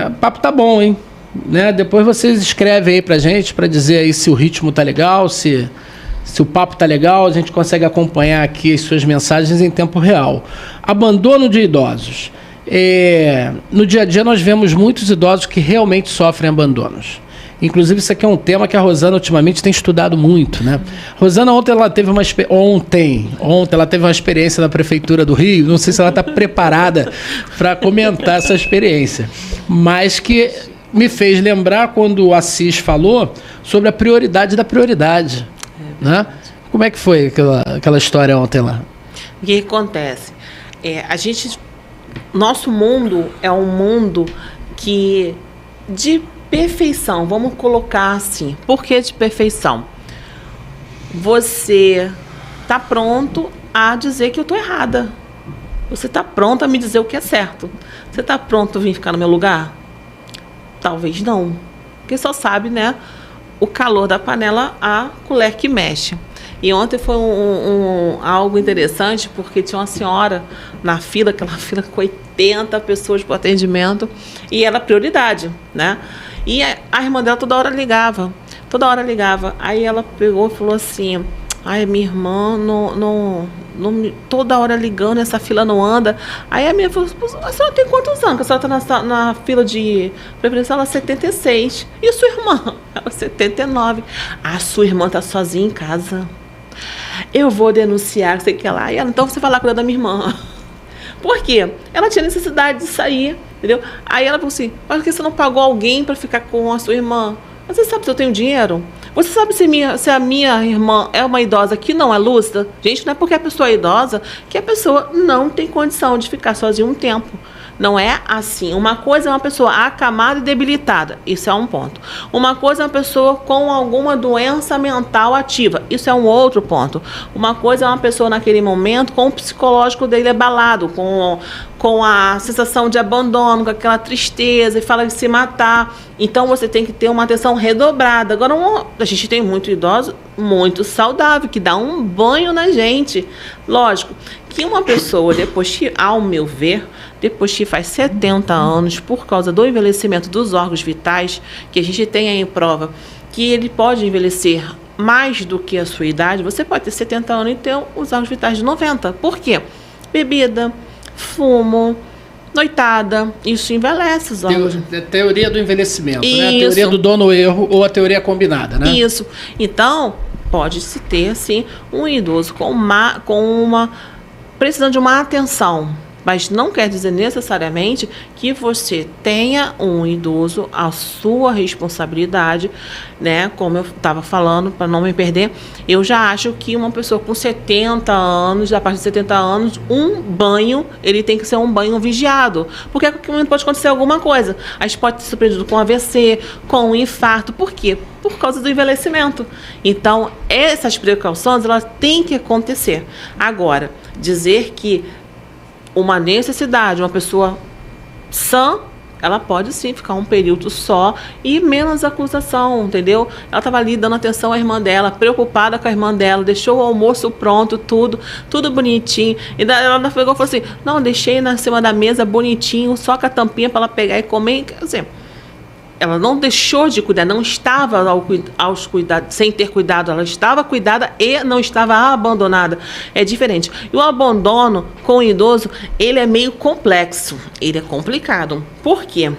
O papo tá bom, hein? Né? Depois vocês escrevem aí pra gente para dizer aí se o ritmo tá legal, se o papo tá legal, a gente consegue acompanhar aqui as suas mensagens em tempo real. Abandono de idosos. No dia a dia nós vemos muitos idosos que realmente sofrem abandonos. Inclusive isso aqui é um tema que a Rosana ultimamente tem estudado muito, né? Rosana ontem ela teve uma experiência na Prefeitura do Rio, não sei se ela está preparada para comentar essa experiência, mas que me fez lembrar quando o Assis falou sobre a prioridade da prioridade, né? Como é que foi aquela história ontem lá? O que acontece? Nosso mundo é um mundo de perfeição, vamos colocar assim. Por que de perfeição? Você está pronto a dizer que eu estou errada. Você está pronto a me dizer o que é certo. Você está pronto a vir ficar no meu lugar? Talvez não. Porque só sabe, né, o calor da panela, a colher que mexe. E ontem foi algo interessante, porque tinha uma senhora na fila, aquela fila com 80 pessoas para atendimento, e era prioridade, né? E a irmã dela toda hora ligava. Aí ela pegou e falou assim: ai, minha irmã toda hora ligando, essa fila não anda. Aí a minha falou: a senhora tem quantos anos? Que a senhora está na fila de preferência? Ela 76. E sua irmã? Ela 79. A sua irmã está sozinha em casa. Eu vou denunciar, sei que lá. E ela, então você vai lá cuidar da minha irmã. Por quê? Ela tinha necessidade de sair, entendeu? Aí ela falou assim: mas por que você não pagou alguém para ficar com a sua irmã? Mas você sabe se eu tenho dinheiro? Você sabe se a minha irmã é uma idosa que não é lúcida? Gente, não é porque a pessoa é idosa que a pessoa não tem condição de ficar sozinha um tempo. Não é assim. Uma coisa é uma pessoa acamada e debilitada. Isso é um ponto. Uma coisa é uma pessoa com alguma doença mental ativa. Isso é um outro ponto. Uma coisa é uma pessoa naquele momento com o psicológico dele abalado, com a sensação de abandono, com aquela tristeza e fala de se matar. Então você tem que ter uma atenção redobrada. Agora, a gente tem muito idoso, muito saudável, que dá um banho na gente. Lógico que uma pessoa, depois que, ao meu ver, depois que faz 70 anos, por causa do envelhecimento dos órgãos vitais, que a gente tem aí em prova, que ele pode envelhecer mais do que a sua idade, você pode ter 70 anos e ter os órgãos vitais de 90. Por quê? Bebida, fumo, noitada, isso envelhece os órgãos. Teoria do envelhecimento, né? A teoria do dono erro ou a teoria combinada, né? Isso. Então, pode-se ter, sim, um idoso precisando de uma atenção. Mas não quer dizer necessariamente que você tenha um idoso à sua responsabilidade, né? Como eu estava falando, para não me perder, eu já acho que uma pessoa com 70 anos, a partir de 70 anos, um banho, ele tem que ser um banho vigiado. Porque a qualquer momento pode acontecer alguma coisa. A gente pode ser surpreendido com AVC, com um infarto. Por quê? Por causa do envelhecimento. Então, essas precauções, elas têm que acontecer. Agora, dizer que uma necessidade, uma pessoa sã, ela pode sim ficar um período só e menos acusação, entendeu? Ela estava ali dando atenção à irmã dela, preocupada com a irmã dela, deixou o almoço pronto, tudo bonitinho. E ela pegou e falou assim: não, deixei na cima da mesa bonitinho, só com a tampinha para ela pegar e comer. Quer dizer, ela não deixou de cuidar, não estava aos cuidados, sem ter cuidado, ela estava cuidada e não estava abandonada. É diferente. E o abandono com o idoso, ele é meio complexo, ele é complicado. Por quê?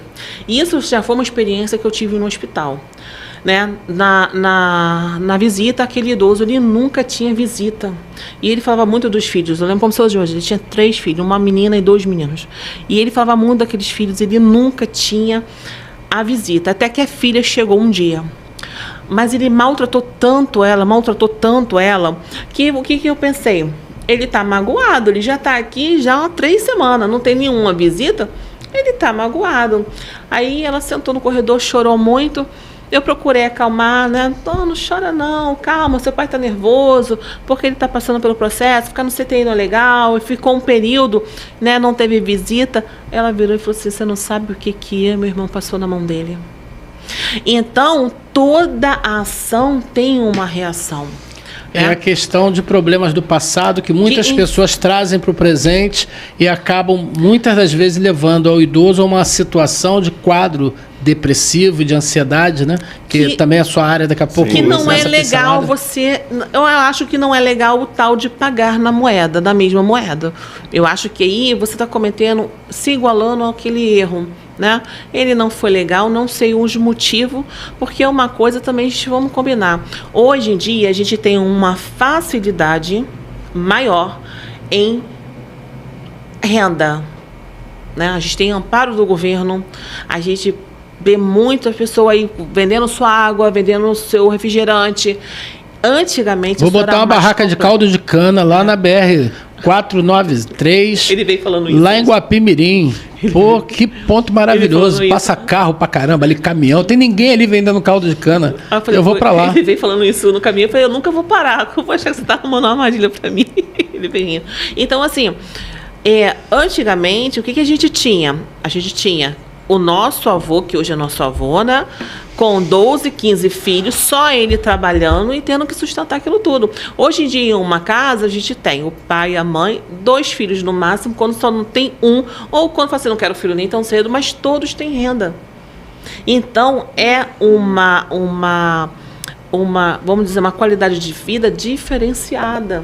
Isso já foi uma experiência que eu tive no hospital. Né? Na visita, aquele idoso, ele nunca tinha visita. E ele falava muito dos filhos. Eu lembro como se fosse hoje, ele tinha 3 filhos, uma menina e 2 meninos. E ele falava muito daqueles filhos, ele nunca tinha a visita, até que a filha chegou um dia. Mas ele maltratou tanto ela, que o que eu pensei? Ele tá magoado, ele já tá aqui já há 3 semanas, não tem nenhuma visita, ele tá magoado. Aí ela sentou no corredor, chorou muito. Eu procurei acalmar, né? Não chora não, calma, seu pai tá nervoso, porque ele tá passando pelo processo, ficar no CTI não é legal, e ficou um período, né? Não teve visita. Ela virou e falou assim: você não sabe o que meu irmão passou na mão dele. Então, toda a ação tem uma reação. É a questão de problemas do passado que muitas pessoas trazem para o presente e acabam, muitas das vezes, levando ao idoso a uma situação de quadro depressivo e de ansiedade, né? Que também é a sua área daqui a pouco. Que não é legal você... Eu acho que não é legal o tal de pagar na moeda, na mesma moeda. Eu acho que aí você está cometendo, se igualando àquele erro, né? Ele não foi legal, não sei os motivos, porque é uma coisa também, vamos combinar. Hoje em dia, a gente tem uma facilidade maior em renda, né? A gente tem amparo do governo, a gente vê muitas pessoas aí vendendo sua água, vendendo seu refrigerante. Antigamente... Vou botar uma barraca de caldo de cana lá na BR 493. Ele veio falando isso. Lá em Guapimirim. Pô, que ponto maravilhoso. Passa carro pra caramba ali, caminhão. Tem ninguém ali vendendo caldo de cana. Eu vou pra lá. Ele veio falando isso no caminho. Eu falei, eu nunca vou parar. Eu vou achar que você tá arrumando uma armadilha pra mim. Ele veio rindo. Então, assim, antigamente, o que a gente tinha? A gente tinha o nosso avô, que hoje é nosso avô, né? Com 12, 15 filhos, só ele trabalhando e tendo que sustentar aquilo tudo. Hoje em dia, em uma casa, a gente tem o pai e a mãe, 2 filhos no máximo, quando só não tem um, ou quando você não quer o filho nem tão cedo, mas todos têm renda. Então, é uma vamos dizer, uma qualidade de vida diferenciada.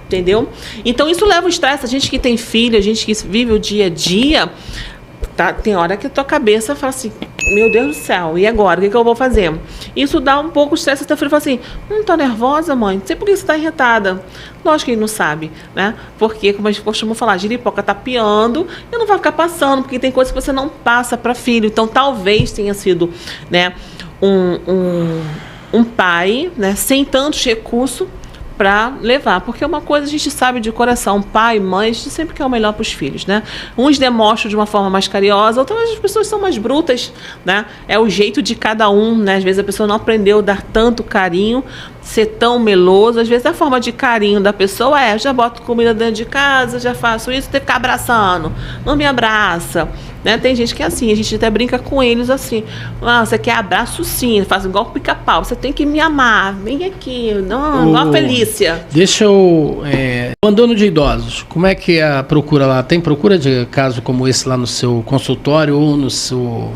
Entendeu? Então, isso leva o estresse. A gente que tem filho, a gente que vive o dia a dia... Tá, tem hora que a tua cabeça fala assim, meu Deus do céu, e agora? O que eu vou fazer? Isso dá um pouco de estresse. Teu filho fala assim, tô nervosa, mãe? Não sei por que você tá irritada. Lógico que ele não sabe, né? Porque, como a gente costuma falar, giripoca tá piando e não vai ficar passando, porque tem coisas que você não passa para filho. Então, talvez tenha sido, né, um pai, né, sem tantos recursos para levar, porque uma coisa a gente sabe de coração, pai, mãe, a gente sempre quer o melhor para os filhos, né? Uns demonstram de uma forma mais carinhosa, outras as pessoas são mais brutas, né? É o jeito de cada um, né? Às vezes a pessoa não aprendeu a dar tanto carinho, ser tão meloso, às vezes a forma de carinho da pessoa já boto comida dentro de casa, já faço isso, tem que ficar abraçando, não me abraça, né? Tem gente que é assim, a gente até brinca com eles assim, você quer abraço sim, faz igual pica-pau, você tem que me amar, vem aqui, não, igual a Felícia. Deixa eu... abandono de idosos, como é que é a procura lá? Tem procura de caso como esse lá no seu consultório ou no seu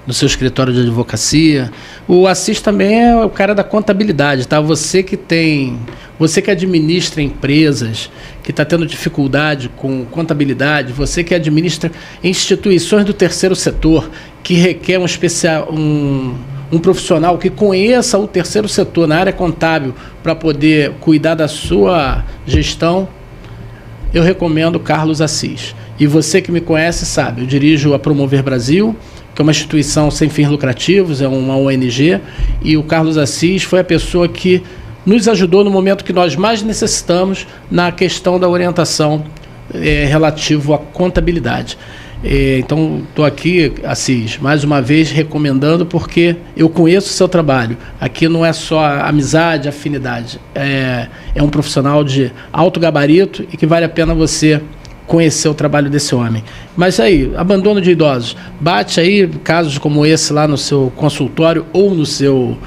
escritório de advocacia? O Assis também é o cara da contabilidade, tá? Você que administra empresas, que está tendo dificuldade com contabilidade, você que administra instituições do terceiro setor, que requer um profissional que conheça o terceiro setor na área contábil para poder cuidar da sua gestão, eu recomendo Carlos Assis. E você que me conhece sabe, eu dirijo a Promover Brasil, que é uma instituição sem fins lucrativos, é uma ONG, e o Carlos Assis foi a pessoa que nos ajudou no momento que nós mais necessitamos na questão da orientação relativo à contabilidade. Então, estou aqui, Assis, mais uma vez recomendando, porque eu conheço o seu trabalho. Aqui não é só amizade, afinidade, é um profissional de alto gabarito e que vale a pena você conhecer o trabalho desse homem. Mas aí, abandono de idosos, bate aí casos como esse lá no seu consultório ou no seu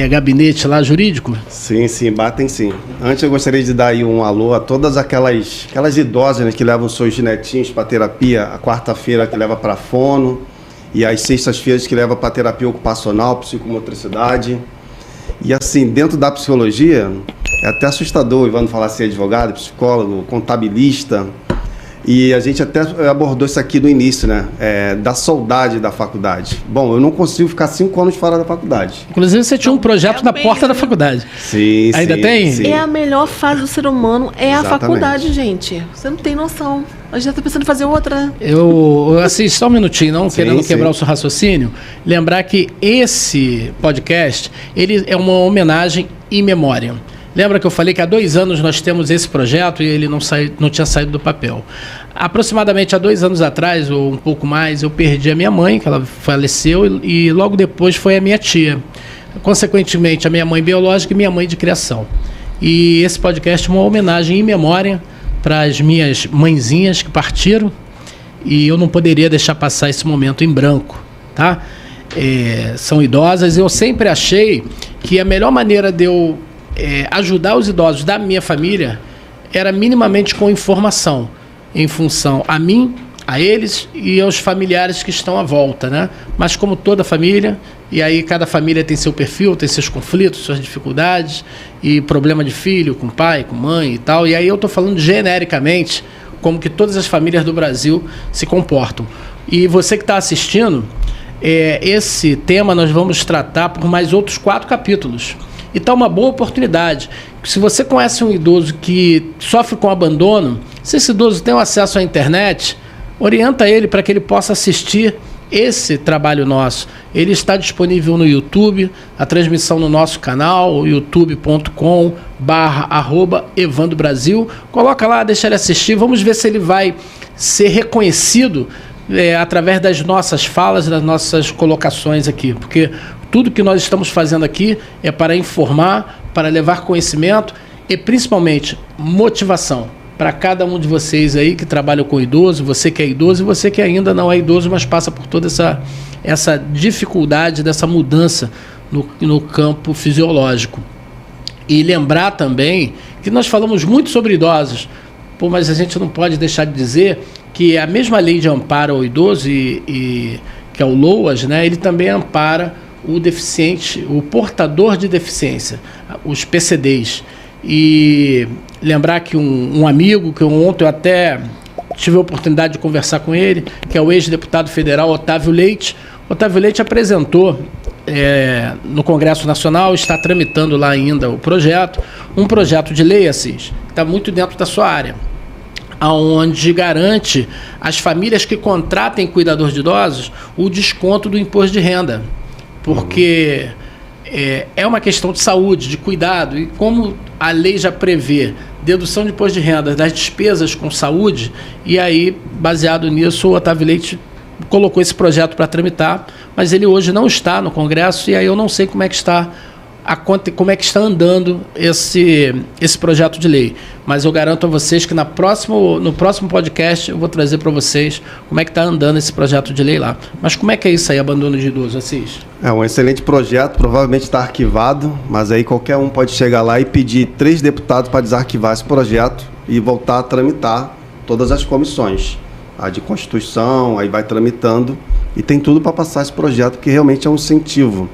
gabinete lá jurídico? Sim, batem sim. Antes eu gostaria de dar aí um alô a todas aquelas idosas, né, que levam seus netinhos para terapia, a quarta-feira que leva para fono e as sextas-feiras que leva para terapia ocupacional, psicomotricidade. E assim, dentro da psicologia, é até assustador o Ivano falar ser advogado, psicólogo, contabilista. E a gente até abordou isso aqui no início, né? Da saudade da faculdade. Bom, eu não consigo ficar 5 anos fora da faculdade. Inclusive, você tinha um projeto na porta da faculdade. Sim, ainda tem? Sim. É a melhor fase do ser humano, Exatamente. A faculdade, gente. Você não tem noção. A gente já está pensando em fazer outra. Eu assisto só um minutinho, não querendo quebrar o seu raciocínio. Lembrar que esse podcast, ele é uma homenagem in memória. Lembra que eu falei que há 2 anos nós temos esse projeto e ele não tinha saído do papel. Aproximadamente há 2 anos atrás, ou um pouco mais, eu perdi a minha mãe, que ela faleceu, e logo depois foi a minha tia. Consequentemente, a minha mãe biológica e minha mãe de criação. E esse podcast é uma homenagem em memória para as minhas mãezinhas que partiram, e eu não poderia deixar passar esse momento em branco, tá? São idosas, eu sempre achei que a melhor maneira de eu ajudar os idosos da minha família era minimamente com informação, em função a mim, a eles e aos familiares que estão à volta, né? Mas como toda família, e aí cada família tem seu perfil, tem seus conflitos, suas dificuldades, e problema de filho, com pai, com mãe e tal, e aí eu estou falando genericamente como que todas as famílias do Brasil se comportam. E você que está assistindo, esse tema nós vamos tratar por mais outros 4 capítulos. Então, uma boa oportunidade. Se você conhece um idoso que sofre com abandono, se esse idoso tem acesso à internet, orienta ele para que ele possa assistir esse trabalho nosso. Ele está disponível no YouTube, a transmissão no nosso canal, youtube.com/@EvandoBrasil. Coloca lá, deixa ele assistir, vamos ver se ele vai ser reconhecido através das nossas falas, das nossas colocações aqui, porque tudo que nós estamos fazendo aqui é para informar, para levar conhecimento e principalmente motivação para cada um de vocês aí que trabalham com idoso, você que é idoso e você que ainda não é idoso, mas passa por toda essa dificuldade dessa mudança no campo fisiológico. E lembrar também que nós falamos muito sobre idosos, mas a gente não pode deixar de dizer que a mesma lei de amparo ao idoso, que é o LOAS, né, ele também ampara o deficiente, o portador de deficiência, os PCDs. E lembrar que um amigo, que ontem eu até tive a oportunidade de conversar com ele, que é o ex-deputado federal Otávio Leite. Otávio Leite apresentou no Congresso Nacional, está tramitando lá ainda um projeto de lei, Assis, que está muito dentro da sua área, onde garante às famílias que contratem cuidador de idosos o desconto do imposto de renda, porque é uma questão de saúde, de cuidado, e como a lei já prevê dedução de imposto de renda das despesas com saúde, e aí, baseado nisso, o Otávio Leite colocou esse projeto para tramitar, mas ele hoje não está no Congresso, e aí eu não sei como é que está andando esse projeto de lei. Mas eu garanto a vocês que no próximo podcast eu vou trazer para vocês como é que está andando esse projeto de lei lá. Mas como é que é isso aí, abandono de idoso, Assis? É um excelente projeto, provavelmente está arquivado, mas aí qualquer um pode chegar lá e pedir 3 deputados para desarquivar esse projeto e voltar a tramitar todas as comissões. A de Constituição, aí vai tramitando, e tem tudo para passar esse projeto, que realmente é um incentivo.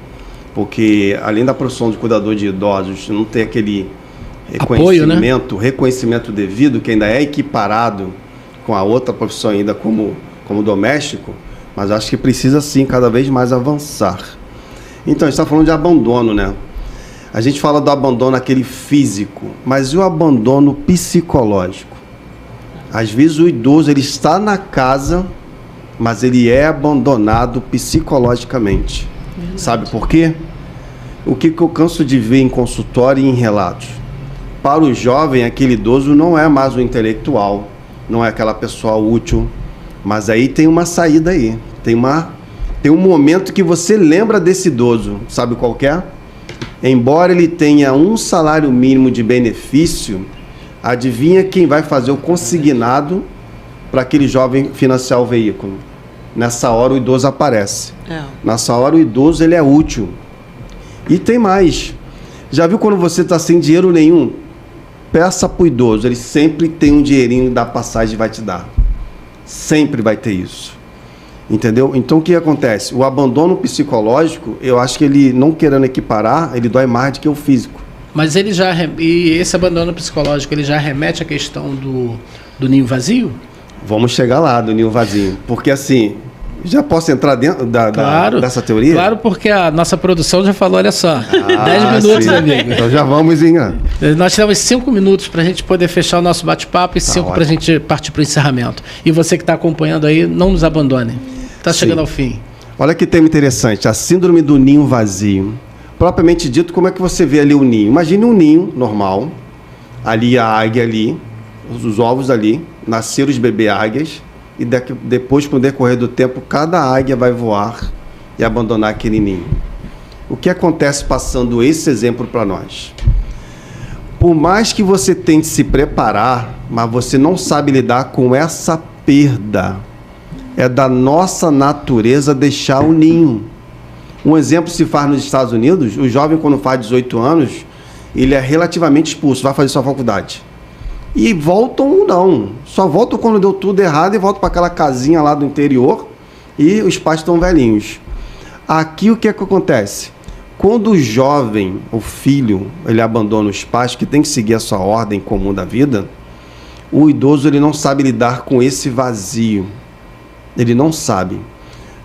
Porque além da profissão de cuidador de idosos, não tem aquele reconhecimento devido, que ainda é equiparado com a outra profissão ainda como doméstico, mas acho que precisa sim cada vez mais avançar. Então, a gente está falando de abandono, né? A gente fala do abandono aquele físico, mas e o abandono psicológico? Às vezes o idoso ele está na casa, mas ele é abandonado psicologicamente. Sabe por quê? O que eu canso de ver em consultório e em relatos? Para o jovem, aquele idoso não é mais um intelectual, não é aquela pessoa útil, mas aí tem uma saída aí, tem um momento que você lembra desse idoso, sabe qual que é? Embora ele tenha um salário mínimo de benefício, adivinha quem vai fazer o consignado para aquele jovem financiar o veículo? Nessa hora o idoso aparece. Nessa hora o idoso ele é útil. E tem mais. Já viu quando você está sem dinheiro nenhum? Peça para o idoso. Ele sempre tem um dinheirinho da passagem e vai te dar. Sempre vai ter isso. Entendeu? Então o que acontece? O abandono psicológico, eu acho que ele, não querendo equiparar, ele dói mais do que o físico. Mas ele e esse abandono psicológico, ele já remete à questão do ninho vazio? Vamos chegar lá, do ninho vazio. Porque assim, já posso entrar dentro dessa teoria? Claro, porque a nossa produção já falou, olha só, 10 minutos, sim. amigo. Então já vamos em... Nós temos 5 minutos para a gente poder fechar o nosso bate-papo e 5 para a gente partir para o encerramento. E você que está acompanhando aí, não nos abandone. Está chegando ao fim. Olha que tema interessante, a síndrome do ninho vazio. Propriamente dito, como é que você vê ali o ninho? Imagine um ninho normal, ali a águia ali, os ovos ali, nasceram os bebê águias, e depois, com o decorrer do tempo, cada águia vai voar e abandonar aquele ninho. O que acontece passando esse exemplo para nós? Por mais que você tente se preparar, mas você não sabe lidar com essa perda, é da nossa natureza deixar o ninho. Um exemplo se faz nos Estados Unidos, o jovem quando faz 18 anos, ele é relativamente expulso, vai fazer sua faculdade. E voltam ou não. Só voltam quando deu tudo errado e voltam para aquela casinha lá do interior e os pais estão velhinhos. Aqui o que é que acontece? Quando o jovem, o filho, ele abandona os pais, que tem que seguir a sua ordem comum da vida, o idoso ele não sabe lidar com esse vazio. Ele não sabe.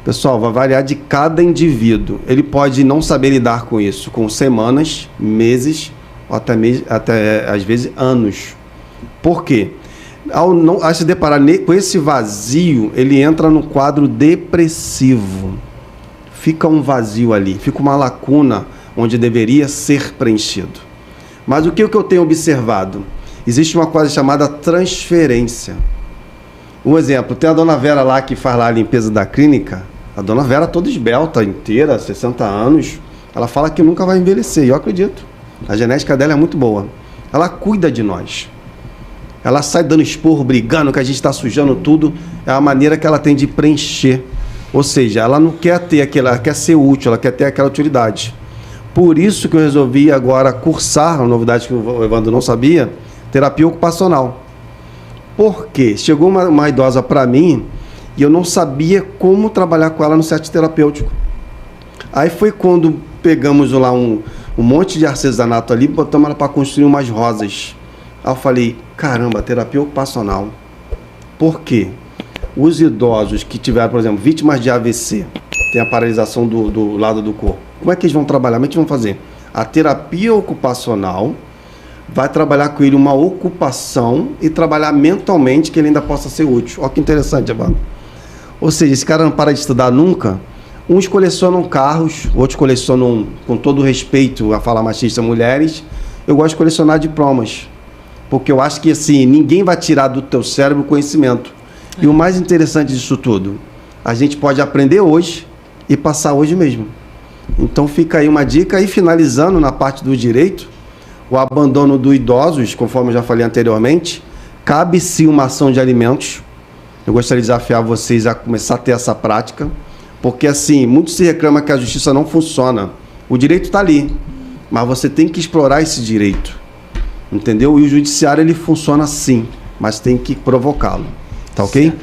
Pessoal, vai variar de cada indivíduo. Ele pode não saber lidar com isso, com semanas, meses, ou até às vezes anos. Por quê? Ao se deparar com esse vazio, ele entra no quadro depressivo. Fica um vazio ali, fica uma lacuna onde deveria ser preenchido. Mas o que eu tenho observado? Existe uma coisa chamada transferência. Um exemplo, tem a dona Vera lá que faz lá a limpeza da clínica. A dona Vera toda esbelta, inteira, 60 anos. Ela fala que nunca vai envelhecer, e eu acredito. A genética dela é muito boa. Ela cuida de nós. Ela sai dando esporro, brigando, que a gente está sujando tudo. É a maneira que ela tem de preencher. Ou seja, ela não quer ter aquela, ela quer ser útil, ela quer ter aquela utilidade. Por isso que eu resolvi agora cursar, uma novidade que o Evandro não sabia, terapia ocupacional. Por quê? Chegou uma idosa para mim e eu não sabia como trabalhar com ela no set terapêutico. Aí foi quando pegamos lá um monte de artesanato ali, botamos ela para construir umas rosas. Aí eu falei, caramba, terapia ocupacional. Por quê? Os idosos que tiveram, por exemplo, vítimas de AVC, tem a paralisação do lado do corpo. Como é que eles vão trabalhar? Como é que eles vão fazer? A terapia ocupacional vai trabalhar com ele uma ocupação e trabalhar mentalmente que ele ainda possa ser útil. Olha que interessante, Evandro. Ou seja, esse cara não para de estudar nunca. Uns colecionam carros, outros colecionam, com todo respeito a falar machista, mulheres. Eu gosto de colecionar diplomas. Porque eu acho que assim, ninguém vai tirar do teu cérebro conhecimento. E o mais interessante disso tudo, a gente pode aprender hoje e passar hoje mesmo. Então fica aí uma dica. E finalizando na parte do direito, o abandono dos idosos, conforme eu já falei anteriormente, cabe sim uma ação de alimentos. Eu gostaria de desafiar vocês a começar a ter essa prática, porque assim, muito se reclama que a justiça não funciona. O direito está ali, mas você tem que explorar esse direito, entendeu? E o judiciário ele funciona sim, mas tem que provocá-lo, tá ok?